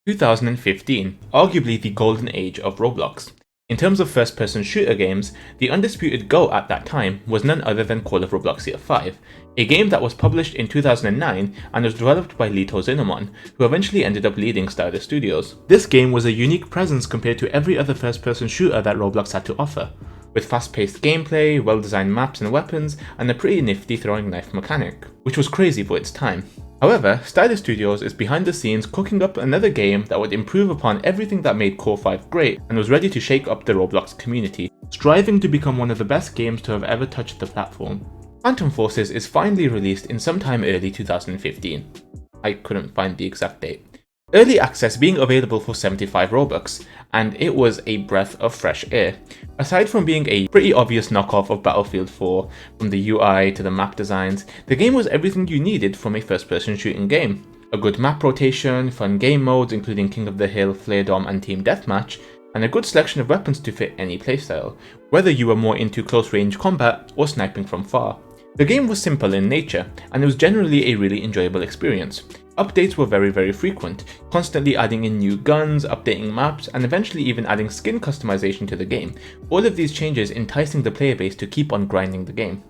2015, arguably the golden age of Roblox. In terms of first-person shooter games, the undisputed GOAT at that time was none other than Call of Robloxia 5, a game that was published in 2009 and was developed by Lito Zinamon, who eventually ended up leading Stardust Studios. This game was a unique presence compared to every other first-person shooter that Roblox had to offer, with fast-paced gameplay, well-designed maps and weapons, and a pretty nifty throwing knife mechanic, which was crazy for its time. However, Stardust Studios is behind the scenes cooking up another game that would improve upon everything that made Core 5 great and was ready to shake up the Roblox community, striving to become one of the best games to have ever touched the platform. Phantom Forces is finally released in sometime early 2015. I couldn't find the exact date. Early access being available for 75 Robux, and it was a breath of fresh air. Aside from being a pretty obvious knockoff of Battlefield 4, from the UI to the map designs, the game was everything you needed from a first-person shooting game. A good map rotation, fun game modes including King of the Hill, Flare Dom and Team Deathmatch, and a good selection of weapons to fit any playstyle, whether you were more into close-range combat or sniping from far. The game was simple in nature, and it was generally a really enjoyable experience. Updates were very frequent, constantly adding in new guns, updating maps, and eventually even adding skin customization to the game, all of these changes enticing the player base to keep on grinding the game.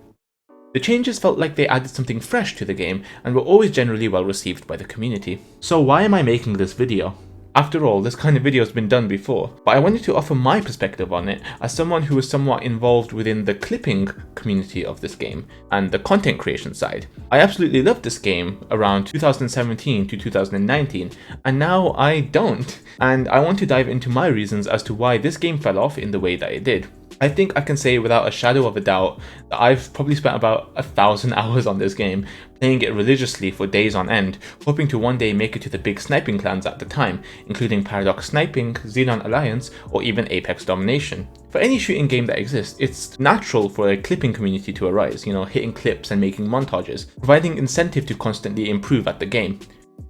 The changes felt like they added something fresh to the game, and were always generally well received by the community. So why am I making this video? After all, this kind of video has been done before, but I wanted to offer my perspective on it as someone who was somewhat involved within the clipping community of this game and the content creation side. I absolutely loved this game around 2017 to 2019, and now I don't. And I want to dive into my reasons as to why this game fell off in the way that it did. I think I can say without a shadow of a doubt that I've probably spent about 1,000 hours on this game, playing it religiously for days on end, hoping to one day make it to the big sniping clans at the time, including Paradox Sniping, Xenon Alliance, or even Apex Domination. For any shooting game that exists, it's natural for a clipping community to arise, hitting clips and making montages, providing incentive to constantly improve at the game.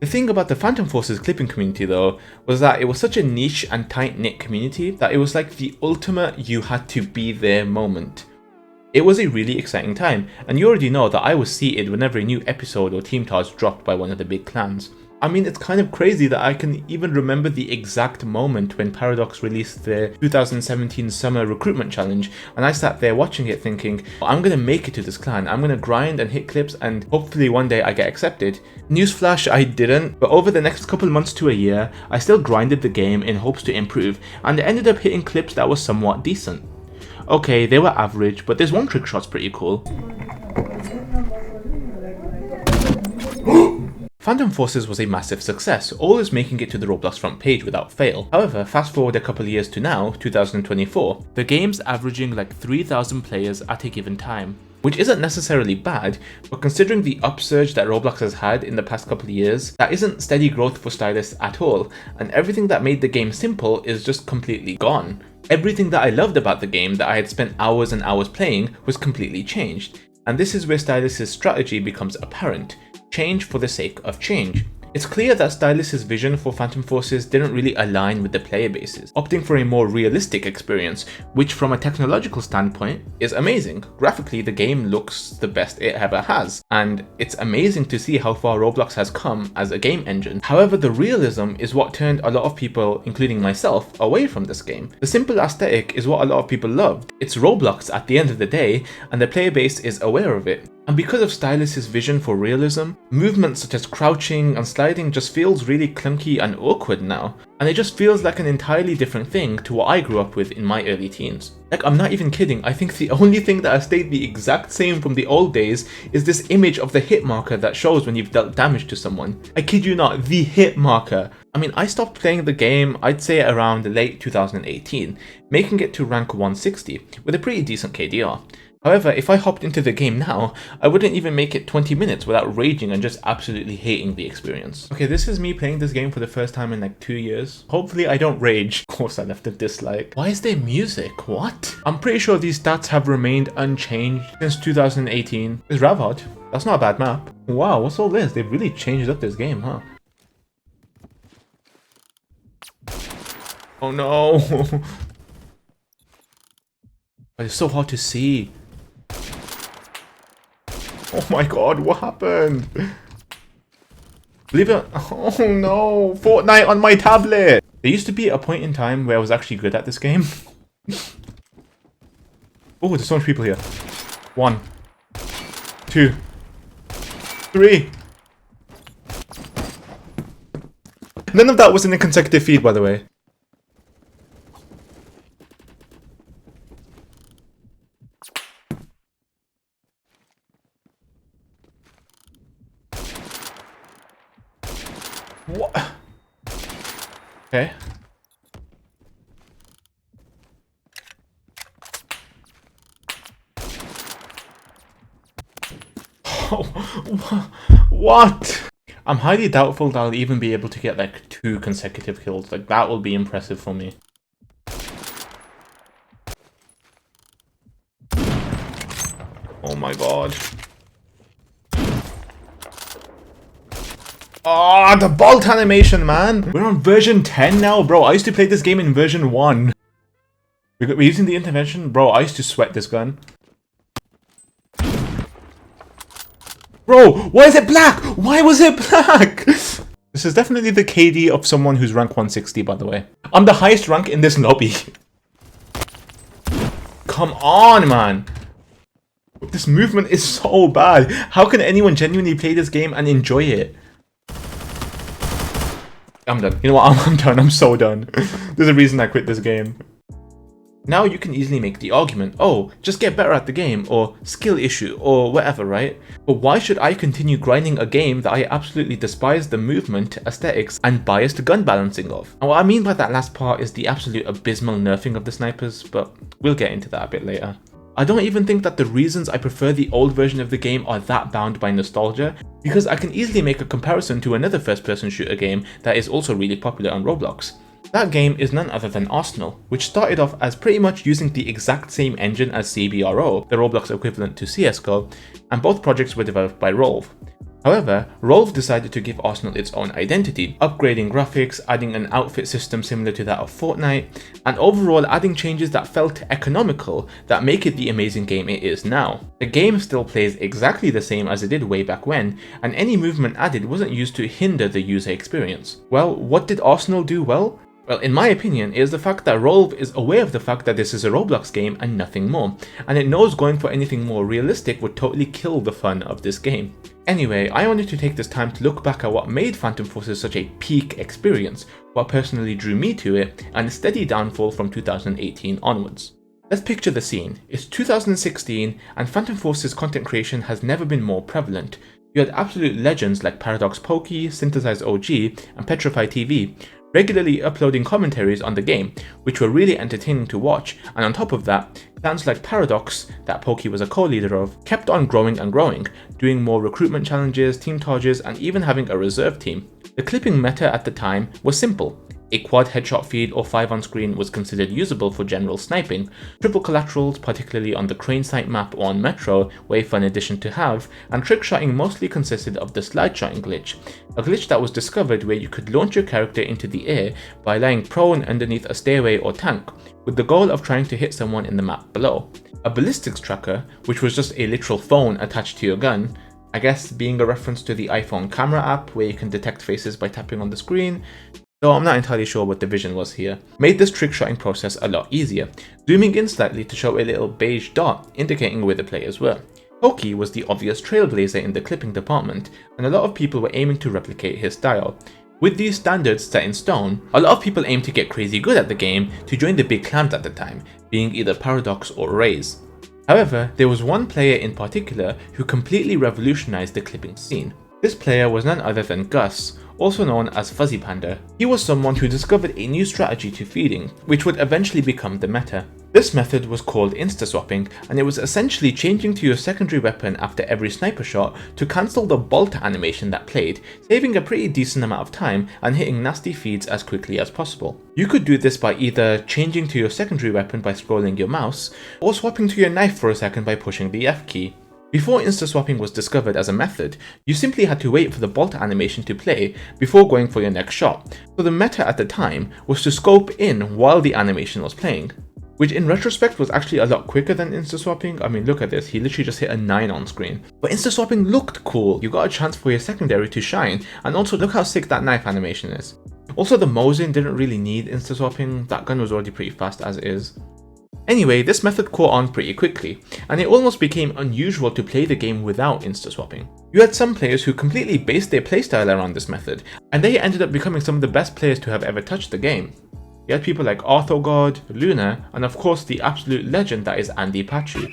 The thing about the Phantom Forces clipping community though, was that it was such a niche and tight-knit community that it was like the ultimate you had to be there moment. It was a really exciting time, and you already know that I was seated whenever a new episode or team task dropped by one of the big clans. I mean, it's kind of crazy that I can even remember the exact moment when Paradox released their 2017 Summer Recruitment Challenge, and I sat there watching it thinking, I'm gonna make it to this clan, I'm gonna grind and hit clips and hopefully one day I get accepted. Newsflash, I didn't, but over the next couple months to a year, I still grinded the game in hopes to improve, and I ended up hitting clips that were somewhat decent. Okay, they were average, but this one trick shot's pretty cool. Phantom Forces was a massive success, always making it to the Roblox front page without fail. However, fast forward a couple of years to now, 2024, the game's averaging like 3,000 players at a given time. Which isn't necessarily bad, but considering the upsurge that Roblox has had in the past couple of years, that isn't steady growth for stylists at all, and everything that made the game simple is just completely gone. Everything that I loved about the game that I had spent hours and hours playing was completely changed, and this is where stylists' strategy becomes apparent. Change for the sake of change. It's clear that Stylus's vision for Phantom Forces didn't really align with the player bases, opting for a more realistic experience, which from a technological standpoint is amazing. Graphically, the game looks the best it ever has, and it's amazing to see how far Roblox has come as a game engine. However, the realism is what turned a lot of people, including myself, away from this game. The simple aesthetic is what a lot of people loved. It's Roblox at the end of the day, and the player base is aware of it. And because of Stylus's vision for realism, movements such as crouching and sliding just feels really clunky and awkward now, and it just feels like an entirely different thing to what I grew up with in my early teens. Like, I'm not even kidding, I think the only thing that has stayed the exact same from the old days is this image of the hit marker that shows when you've dealt damage to someone. I kid you not, the hit marker. I mean, I stopped playing the game, I'd say around late 2018, making it to rank 160, with a pretty decent KDR. However, if I hopped into the game now, I wouldn't even make it 20 minutes without raging and just absolutely hating the experience. Okay, this is me playing this game for the first time in like 2 years. Hopefully I don't rage. Of course I left a dislike. Why is there music? What? I'm pretty sure these stats have remained unchanged since 2018. It's Ravod. That's not a bad map. Wow, what's all this? They've really changed up this game, huh? Oh no! But it's so hard to see. Oh my god, what happened? Believe it. Oh no, Fortnite on my tablet. There used to be a point in time where I was actually good at this game. Oh, there's so much people here. 1, 2, 3. None of that was in a consecutive feed, by the way. What? Okay. What? I'm highly doubtful that I'll even be able to get like 2 consecutive kills. Like, that will be impressive for me. Oh my god. Oh, the bolt animation, man! We're on version 10 now, bro. I used to play this game in version 1. We're using the intervention? Bro, I used to sweat this gun. Bro, why is it black? Why was it black? This is definitely the KD of someone who's rank 160, by the way. I'm the highest rank in this lobby. Come on, man. This movement is so bad. How can anyone genuinely play this game and enjoy it? I'm done. You know what? I'm done. I'm so done. There's a reason I quit this game. Now you can easily make the argument, oh, just get better at the game, or skill issue, or whatever, right? But why should I continue grinding a game that I absolutely despise the movement, aesthetics, and biased gun balancing of? And what I mean by that last part is the absolute abysmal nerfing of the snipers, but we'll get into that a bit later. I don't even think that the reasons I prefer the old version of the game are that bound by nostalgia, because I can easily make a comparison to another first-person shooter game that is also really popular on Roblox. That game is none other than Arsenal, which started off as pretty much using the exact same engine as CBRO, the Roblox equivalent to CSGO, and both projects were developed by Rolv. However, Rolv decided to give Arsenal its own identity, upgrading graphics, adding an outfit system similar to that of Fortnite, and overall adding changes that felt economical that make it the amazing game it is now. The game still plays exactly the same as it did way back when, and any movement added wasn't used to hinder the user experience. Well, what did Arsenal do well? Well, in my opinion, it is the fact that Rolv is aware of the fact that this is a Roblox game and nothing more, and it knows going for anything more realistic would totally kill the fun of this game. Anyway, I wanted to take this time to look back at what made Phantom Forces such a peak experience, what personally drew me to it, and a steady downfall from 2018 onwards. Let's picture the scene. It's 2016 and Phantom Forces content creation has never been more prevalent. You had absolute legends like Paradox Pokey, Synthesized OG, and Petrify TV, regularly uploading commentaries on the game, which were really entertaining to watch, and on top of that, clans like Paradox, that Pokey was a co-leader of, kept on growing and growing, doing more recruitment challenges, team targets, and even having a reserve team. The clipping meta at the time was simple. A quad headshot feed or 5 on screen was considered usable for general sniping. Triple collaterals, particularly on the Crane Site map or on Metro, were a fun addition to have, and trick shotting mostly consisted of the slide shotting glitch, a glitch that was discovered where you could launch your character into the air by lying prone underneath a stairway or tank, with the goal of trying to hit someone in the map below. A ballistics tracker, which was just a literal phone attached to your gun, I guess being a reference to the iPhone camera app where you can detect faces by tapping on the screen, though I'm not entirely sure what the vision was here, made this trick shotting process a lot easier, zooming in slightly to show a little beige dot indicating where the players were. Pokey was the obvious trailblazer in the clipping department, and a lot of people were aiming to replicate his style. With these standards set in stone, a lot of people aimed to get crazy good at the game to join the big clans at the time, being either Paradox or Raze. However, there was one player in particular who completely revolutionized the clipping scene. This player was none other than Gus, also known as Fuzzy Panda. He was someone who discovered a new strategy to feeding, which would eventually become the meta. This method was called insta-swapping, and it was essentially changing to your secondary weapon after every sniper shot to cancel the bolt animation that played, saving a pretty decent amount of time and hitting nasty feeds as quickly as possible. You could do this by either changing to your secondary weapon by scrolling your mouse, or swapping to your knife for a second by pushing the F key. Before insta-swapping was discovered as a method, you simply had to wait for the bolt animation to play before going for your next shot, so the meta at the time was to scope in while the animation was playing. which in retrospect was actually a lot quicker than insta-swapping. I mean, look at this, he literally just hit a 9 on screen. But insta-swapping looked cool, you got a chance for your secondary to shine, and also look how sick that knife animation is. Also, the Mosin didn't really need insta-swapping, that gun was already pretty fast as is. Anyway, this method caught on pretty quickly, and it almost became unusual to play the game without insta-swapping. You had some players who completely based their playstyle around this method, and they ended up becoming some of the best players to have ever touched the game. You had people like Arthogod, Luna, and of course the absolute legend that is Andy Pachu.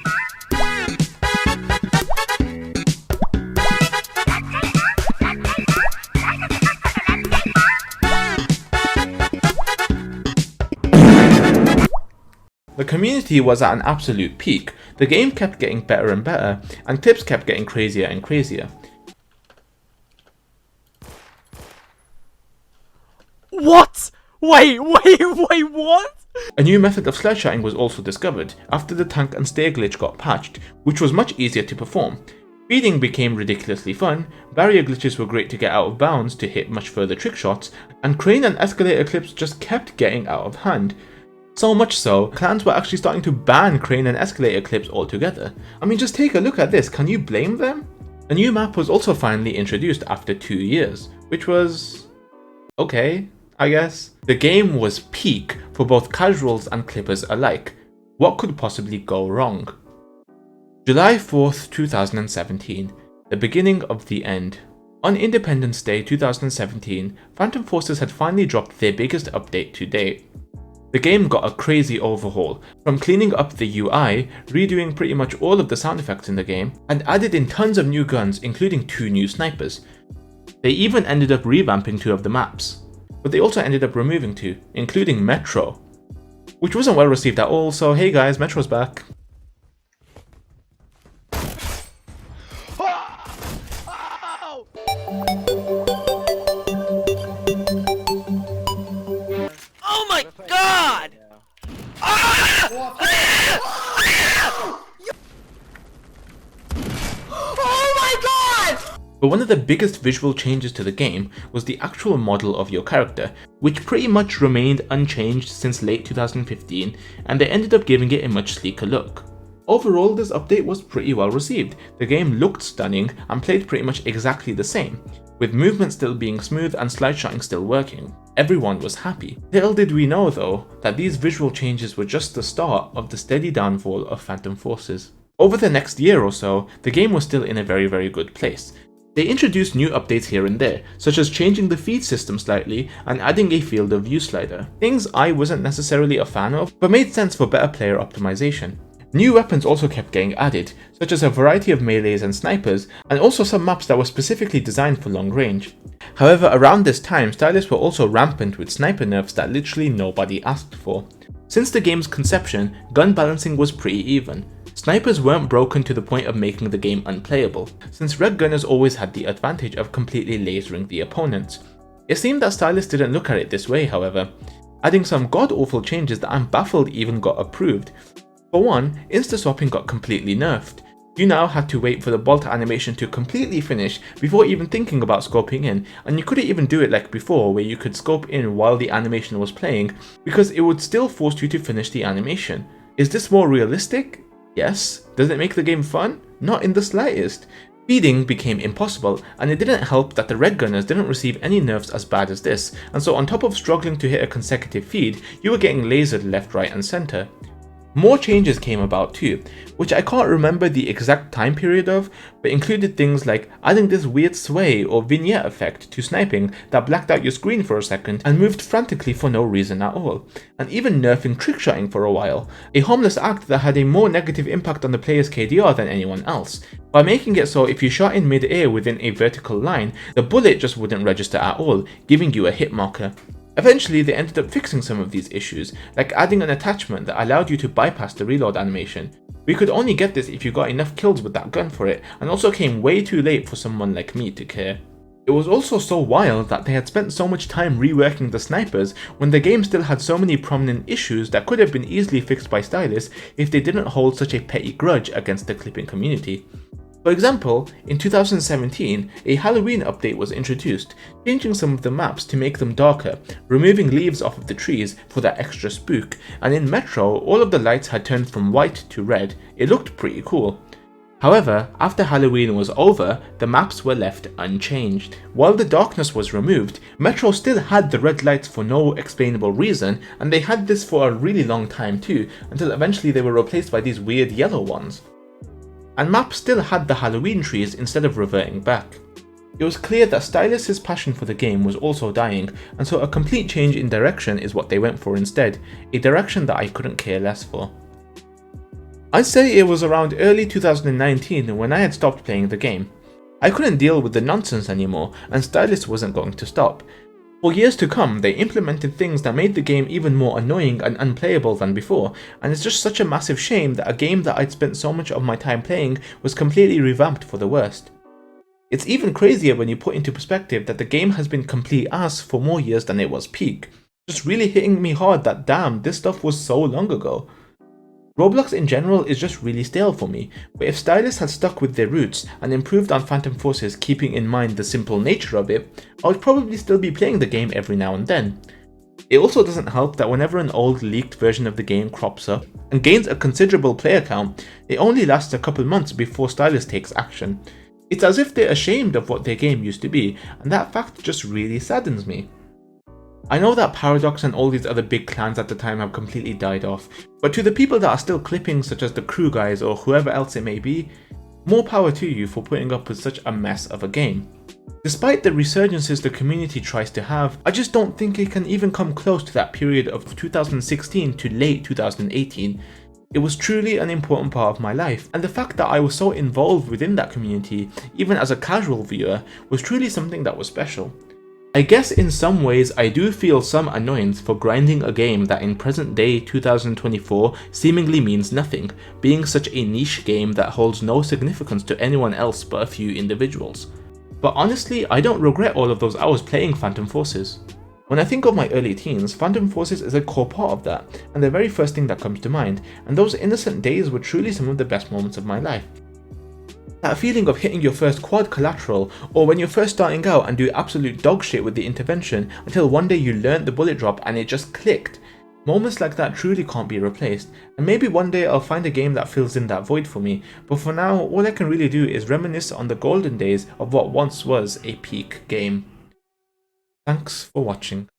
The community was at an absolute peak, the game kept getting better and better, and clips kept getting crazier and crazier. What? Wait, what? A new method of slideshotting was also discovered, after the tank and stair glitch got patched, which was much easier to perform. Speeding became ridiculously fun, barrier glitches were great to get out of bounds to hit much further trick shots, and crane and escalator clips just kept getting out of hand. So much so, clans were actually starting to ban crane and escalator clips altogether. I mean, just take a look at this, can you blame them? A new map was also finally introduced after 2 years, which was okay, I guess. The game was peak for both casuals and clippers alike. What could possibly go wrong? July 4th, 2017, the beginning of the end. On Independence Day 2017, Phantom Forces had finally dropped their biggest update to date. The game got a crazy overhaul, from cleaning up the UI, redoing pretty much all of the sound effects in the game, and added in tons of new guns, including 2 new snipers. They even ended up revamping 2 of the maps, but they also ended up removing 2, including Metro, which wasn't well received at all, so hey guys, Metro's back. Oh my god! Oh my god! But one of the biggest visual changes to the game was the actual model of your character, which pretty much remained unchanged since late 2015, and they ended up giving it a much sleeker look. Overall, this update was pretty well received. The game looked stunning and played pretty much exactly the same, with movement still being smooth and slideshotting still working. Everyone was happy. Little did we know though, that these visual changes were just the start of the steady downfall of Phantom Forces. Over the next year or so, the game was still in a very good place. They introduced new updates here and there, such as changing the feed system slightly and adding a field of view slider. Things I wasn't necessarily a fan of, but made sense for better player optimization. New weapons also kept getting added, such as a variety of melees and snipers, and also some maps that were specifically designed for long range. However, around this time, stylists were also rampant with sniper nerfs that literally nobody asked for. Since the game's conception, gun balancing was pretty even. Snipers weren't broken to the point of making the game unplayable, since red gunners always had the advantage of completely lasering the opponents. It seemed that stylists didn't look at it this way, however, adding some god-awful changes that I'm baffled even got approved. For one, insta-swapping got completely nerfed. You now had to wait for the bolt animation to completely finish before even thinking about scoping in, and you couldn't even do it like before where you could scope in while the animation was playing because it would still force you to finish the animation. Is this more realistic? Yes. Does it make the game fun? Not in the slightest. Feeding became impossible, and it didn't help that the red gunners didn't receive any nerfs as bad as this, and so on top of struggling to hit a consecutive feed, you were getting lasered left, right and centre. More changes came about too, which I can't remember the exact time period of, but included things like adding this weird sway or vignette effect to sniping that blacked out your screen for a second and moved frantically for no reason at all, and even nerfing trickshotting for a while, a harmless act that had a more negative impact on the player's KDR than anyone else, by making it so if you shot in mid-air within a vertical line, the bullet just wouldn't register at all, giving you a hit marker. Eventually, they ended up fixing some of these issues, like adding an attachment that allowed you to bypass the reload animation. We could only get this if you got enough kills with that gun for it, and also came way too late for someone like me to care. It was also so wild that they had spent so much time reworking the snipers when the game still had so many prominent issues that could have been easily fixed by stylists if they didn't hold such a petty grudge against the clipping community. For example, in 2017, a Halloween update was introduced, changing some of the maps to make them darker, removing leaves off of the trees for that extra spook, and in Metro, all of the lights had turned from white to red. It looked pretty cool. However, after Halloween was over, the maps were left unchanged. While the darkness was removed, Metro still had the red lights for no explainable reason, and they had this for a really long time too, until eventually they were replaced by these weird yellow ones. And maps still had the Halloween trees instead of reverting back. It was clear that Stylus' passion for the game was also dying, and so a complete change in direction is what they went for instead, a direction that I couldn't care less for. I'd say it was around early 2019 when I had stopped playing the game. I couldn't deal with the nonsense anymore, and Stylus wasn't going to stop. For years to come, they implemented things that made the game even more annoying and unplayable than before, and it's just such a massive shame that a game that I'd spent so much of my time playing was completely revamped for the worst. It's even crazier when you put into perspective that the game has been complete ass for more years than it was peak, just really hitting me hard that damn, this stuff was so long ago. Roblox in general is just really stale for me, but if Stylus had stuck with their roots and improved on Phantom Forces keeping in mind the simple nature of it, I would probably still be playing the game every now and then. It also doesn't help that whenever an old leaked version of the game crops up and gains a considerable player count, it only lasts a couple months before Stylus takes action. It's as if they're ashamed of what their game used to be, and that fact just really saddens me. I know that Paradox and all these other big clans at the time have completely died off, but to the people that are still clipping, such as the crew guys or whoever else it may be, more power to you for putting up with such a mess of a game. Despite the resurgences the community tries to have, I just don't think it can even come close to that period of 2016 to late 2018. It was truly an important part of my life, and the fact that I was so involved within that community, even as a casual viewer, was truly something that was special. I guess in some ways I do feel some annoyance for grinding a game that in present day 2024 seemingly means nothing, being such a niche game that holds no significance to anyone else but a few individuals. But honestly, I don't regret all of those hours playing Phantom Forces. When I think of my early teens, Phantom Forces is a core part of that, and the very first thing that comes to mind, and those innocent days were truly some of the best moments of my life. That feeling of hitting your first quad collateral, or when you're first starting out and do absolute dog shit with the intervention until one day you learnt the bullet drop and it just clicked. Moments like that truly can't be replaced, and maybe one day I'll find a game that fills in that void for me, but for now all I can really do is reminisce on the golden days of what once was a peak game. Thanks for watching.